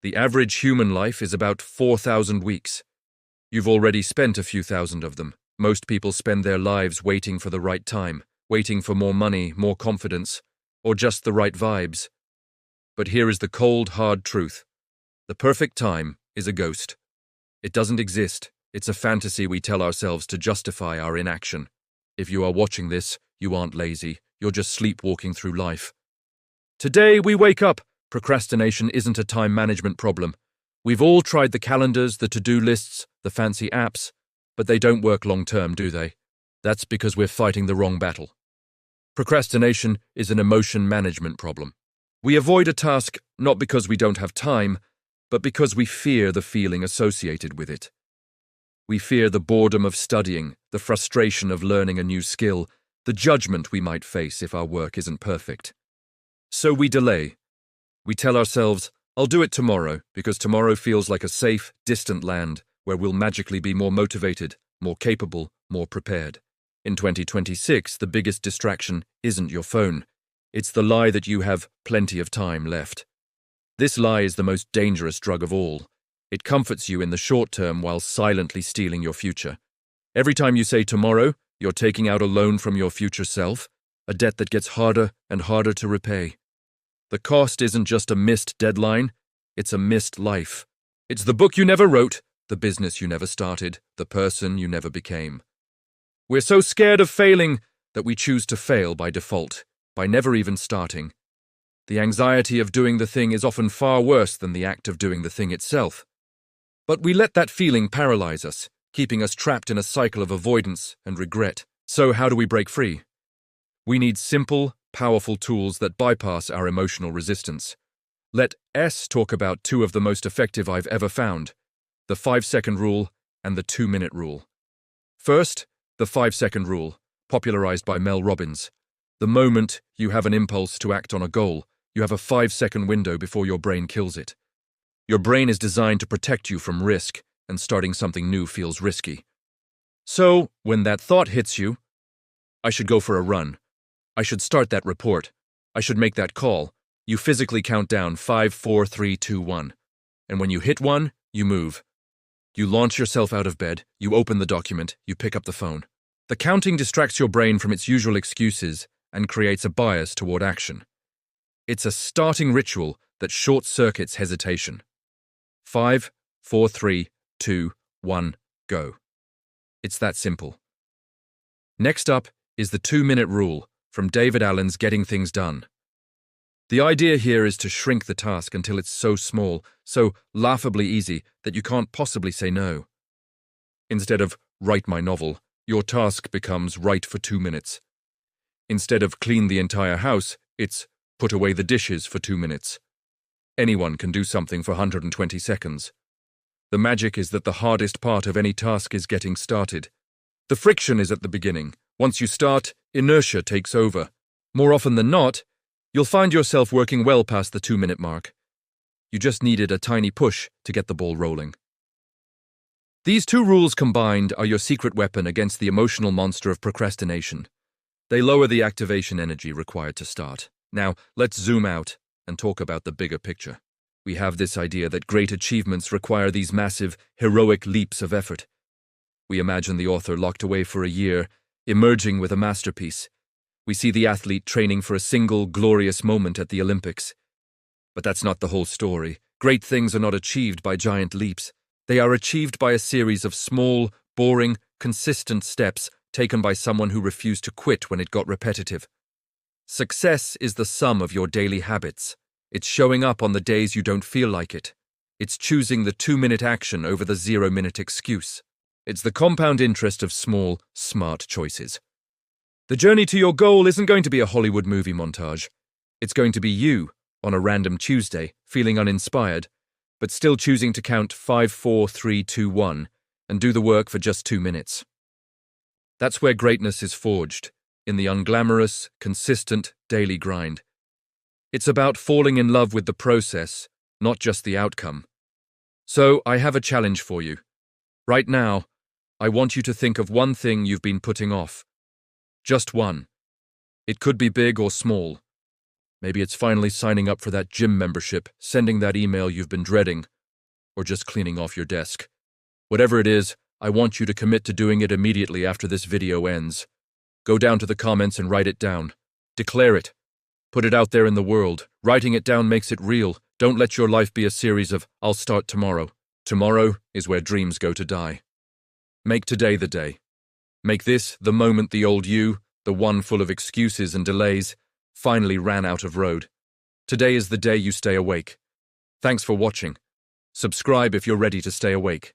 The average human life is about 4,000 weeks. You've already spent a few thousand of them. Most people spend their lives waiting for the right time, waiting for more money, more confidence, or just the right vibes. But here is the cold, hard truth. The perfect time is a ghost. It doesn't exist. It's a fantasy we tell ourselves to justify our inaction. If you are watching this, you aren't lazy. You're just sleepwalking through life. Today we wake up. Procrastination isn't a time management problem. We've all tried the calendars, the to-do lists, the fancy apps, but they don't work long-term, do they? That's because we're fighting the wrong battle. Procrastination is an emotion management problem. We avoid a task not because we don't have time, but because we fear the feeling associated with it. We fear the boredom of studying, the frustration of learning a new skill, the judgment we might face if our work isn't perfect. So we delay. We tell ourselves, I'll do it tomorrow, because tomorrow feels like a safe, distant land where we'll magically be more motivated, more capable, more prepared. In 2026, the biggest distraction isn't your phone. It's the lie that you have plenty of time left. This lie is the most dangerous drug of all. It comforts you in the short term while silently stealing your future. Every time you say tomorrow, you're taking out a loan from your future self, a debt that gets harder and harder to repay. The cost isn't just a missed deadline, it's a missed life. It's the book you never wrote, the business you never started, the person you never became. We're so scared of failing that we choose to fail by default, by never even starting. The anxiety of doing the thing is often far worse than the act of doing the thing itself. But we let that feeling paralyze us, keeping us trapped in a cycle of avoidance and regret. So how do we break free? We need simple, powerful tools that bypass our emotional resistance. Let S talk about two of the most effective I've ever found, the 5-second rule and the 2-minute rule. First, the 5-second rule, popularized by Mel Robbins. The moment you have an impulse to act on a goal, you have a 5-second window before your brain kills it. Your brain is designed to protect you from risk, and starting something new feels risky. So, when that thought hits you, I should go for a run. I should start that report. I should make that call. You physically count down 5, 4, 3, 2, 1. And when you hit 1, you move. You launch yourself out of bed, you open the document, you pick up the phone. The counting distracts your brain from its usual excuses and creates a bias toward action. It's a starting ritual that short-circuits hesitation. 5, 4, 3, 2, 1, go. It's that simple. Next up is the 2-minute rule from David Allen's Getting Things Done. The idea here is to shrink the task until it's so small, so laughably easy that you can't possibly say no. Instead of write my novel, your task becomes write for 2 minutes. Instead of clean the entire house, it's put away the dishes for 2 minutes. Anyone can do something for 120 seconds. The magic is that the hardest part of any task is getting started. The friction is at the beginning. Once you start, inertia takes over. More often than not, you'll find yourself working well past the 2-minute mark. You just needed a tiny push to get the ball rolling. These two rules combined are your secret weapon against the emotional monster of procrastination. They lower the activation energy required to start. Now, let's zoom out and talk about the bigger picture. We have this idea that great achievements require these massive, heroic leaps of effort. We imagine the author locked away for a year, emerging with a masterpiece. We see the athlete training for a single, glorious moment at the Olympics. But that's not the whole story. Great things are not achieved by giant leaps. They are achieved by a series of small, boring, consistent steps taken by someone who refused to quit when it got repetitive. Success is the sum of your daily habits. It's showing up on the days you don't feel like it. It's choosing the 2-minute action over the 0-minute excuse. It's the compound interest of small, smart choices. The journey to your goal isn't going to be a Hollywood movie montage. It's going to be you, on a random Tuesday, feeling uninspired, but still choosing to count 5, 4, 3, 2, 1 and do the work for just 2 minutes. That's where greatness is forged, in the unglamorous, consistent, daily grind. It's about falling in love with the process, not just the outcome. So, I have a challenge for you. Right now, I want you to think of one thing you've been putting off. Just one. It could be big or small. Maybe it's finally signing up for that gym membership, sending that email you've been dreading, or just cleaning off your desk. Whatever it is, I want you to commit to doing it immediately after this video ends. Go down to the comments and write it down. Declare it. Put it out there in the world. Writing it down makes it real. Don't let your life be a series of, I'll start tomorrow. Tomorrow is where dreams go to die. Make today the day. Make this the moment the old you, the one full of excuses and delays, finally ran out of road. Today is the day you stay awake. Thanks for watching. Subscribe if you're ready to stay awake.